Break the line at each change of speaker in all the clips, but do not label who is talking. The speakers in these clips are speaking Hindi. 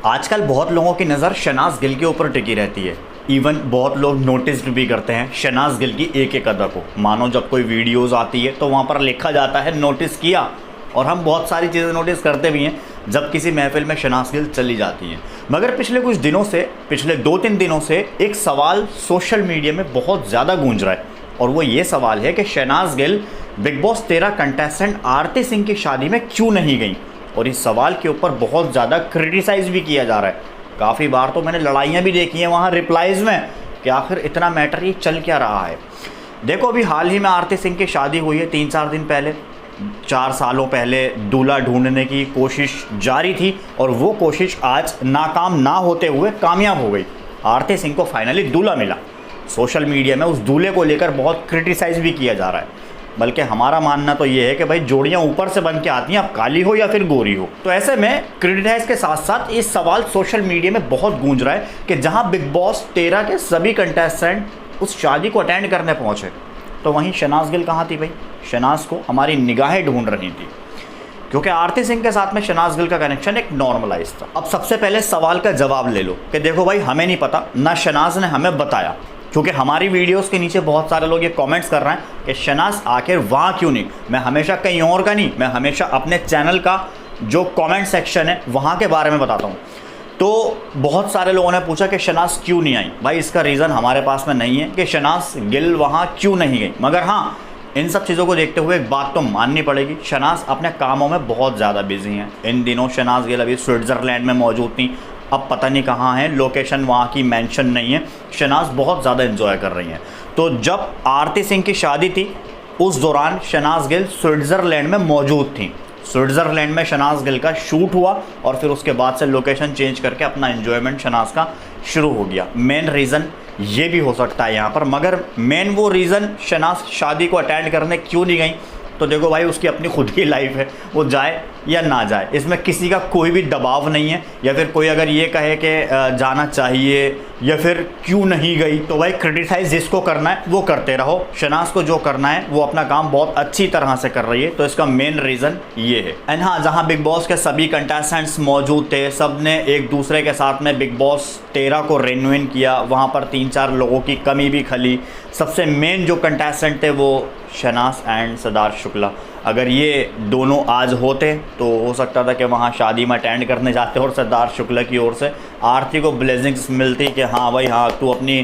आजकल बहुत लोगों की नज़र शहनाज गिल के ऊपर टिकी रहती है। इवन बहुत लोग नोटिस भी करते हैं शहनाज गिल की एक एक अदा को। मानो जब कोई वीडियोस आती है तो वहाँ पर लिखा जाता है नोटिस किया, और हम बहुत सारी चीज़ें नोटिस करते भी हैं जब किसी महफिल में शहनाज गिल चली जाती हैं। मगर पिछले कुछ दिनों से, पिछले 2-3 दिनों से एक सवाल सोशल मीडिया में बहुत ज़्यादा गूंज रहा है, और वो ये सवाल है कि Shehnaaz Gill Bigg Boss 13 contestant Aarti Singh की शादी में क्यों नहीं गई। और इस सवाल के ऊपर बहुत ज़्यादा क्रिटिसाइज़ भी किया जा रहा है। काफ़ी बार तो मैंने लड़ाइयाँ भी देखी हैं वहाँ रिप्लाइज़ में कि आखिर इतना मैटर ये चल क्या रहा है। देखो, अभी हाल ही में आरती सिंह की शादी हुई है 3-4 दिन पहले। 4 सालों पहले दूल्हा ढूंढने की कोशिश जारी थी, और वो कोशिश आज नाकाम ना होते हुए कामयाब हो गई। आरती सिंह को फाइनली दूल्हा मिला। सोशल मीडिया में उस दूल्हे को लेकर बहुत क्रिटिसाइज़ भी किया जा रहा है। बल्कि हमारा मानना तो ये है कि भाई जोड़ियाँ ऊपर से बन के आती हैं, अब काली हो या फिर गोरी हो। तो ऐसे में क्रिटिसाइज के साथ साथ ये सवाल सोशल मीडिया में बहुत गूंज रहा है कि जहां बिग बॉस 13 के सभी कंटेस्टेंट उस शादी को अटेंड करने पहुंचे, तो वहीं शहनाज गिल कहाँ थी भाई। शहनाज को हमारी निगाहें ढूंढ रही थी, क्योंकि आरती सिंह के साथ में शहनाज गिल का कनेक्शन एक नॉर्मलाइज था। अब सबसे पहले सवाल का जवाब ले लो कि देखो भाई, हमें नहीं पता, ना शहनाज ने हमें बताया। क्योंकि हमारी वीडियोस के नीचे बहुत सारे लोग ये कमेंट्स कर रहे हैं कि शहनाज आखिर वहाँ क्यों नहीं। मैं हमेशा कहीं और का नहीं, मैं हमेशा अपने चैनल का जो कमेंट सेक्शन है वहाँ के बारे में बताता हूँ। तो बहुत सारे लोगों ने पूछा कि शहनाज क्यों नहीं आई। भाई, इसका रीज़न हमारे पास में नहीं है कि शहनाज गिल वहाँ क्यों नहीं गई। मगर हाँ, इन सब चीज़ों को देखते हुए एक बात तो माननी पड़ेगी, शहनाज अपने कामों में बहुत ज़्यादा बिजी हैं। इन दिनों शहनाज गिल अभी स्विट्ज़रलैंड में मौजूद थी, अब पता नहीं कहाँ हैं, लोकेशन वहाँ की मेंशन नहीं है। शहनाज बहुत ज़्यादा एंजॉय कर रही हैं। तो जब आरती सिंह की शादी थी उस दौरान शहनाज गिल स्विट्ज़रलैंड में मौजूद थी। स्विट्ज़रलैंड में शहनाज गिल का शूट हुआ, और फिर उसके बाद से लोकेशन चेंज करके अपना एंजॉयमेंट शहनाज का शुरू हो गया। मेन रीज़न ये भी हो सकता है यहाँ पर, मगर मेन वो रीज़न शहनाज शादी को अटेंड करने क्यों नहीं गई, तो देखो भाई, उसकी अपनी खुद की लाइफ है, वो जाए या ना जाए, इसमें किसी का कोई भी दबाव नहीं है। या फिर कोई अगर ये कहे कि जाना चाहिए या फिर क्यों नहीं गई, तो भाई क्रिटिसाइज जिसको करना है वो करते रहो। शहनाज को जो करना है वो अपना काम बहुत अच्छी तरह से कर रही है, तो इसका मेन रीज़न ये है। एंड हाँ, जहाँ बिग बॉस के सभी कंटेस्टेंट्स मौजूद थे, सब ने एक दूसरे के साथ में बिग बॉस 13 को रिन्यून किया। वहाँ पर 3-4 लोगों की कमी भी खली। सबसे मेन जो कंटेस्टेंट थे वो शहनाज एंड सिद्धार्थ शुक्ला। अगर ये दोनों आज होते तो हो सकता था कि वहाँ शादी में अटेंड करने जाते, और सिद्धार्थ शुक्ला की ओर से आरती को ब्लेसिंग्स मिलती कि हाँ भाई हाँ, तू अपनी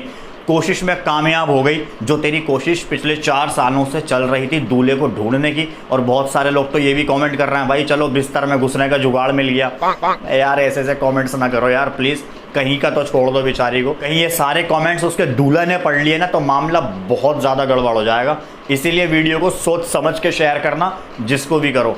कोशिश में कामयाब हो गई, जो तेरी कोशिश पिछले 4 सालों से चल रही थी दूल्हे को ढूंढने की। और बहुत सारे लोग तो ये भी कमेंट कर रहे हैं, भाई चलो बिस्तर में घुसने का जुगाड़ मिल गया। यार ऐसे ऐसे कमेंट्स ना करो यार प्लीज़, कहीं का तो छोड़ दो बेचारी को। कहीं ये सारे कमेंट्स उसके दूल्हे ने पढ़ लिए ना तो मामला बहुत ज़्यादा गड़बड़ हो जाएगा। इसीलिए वीडियो को सोच समझ के शेयर करना, जिसको भी करो।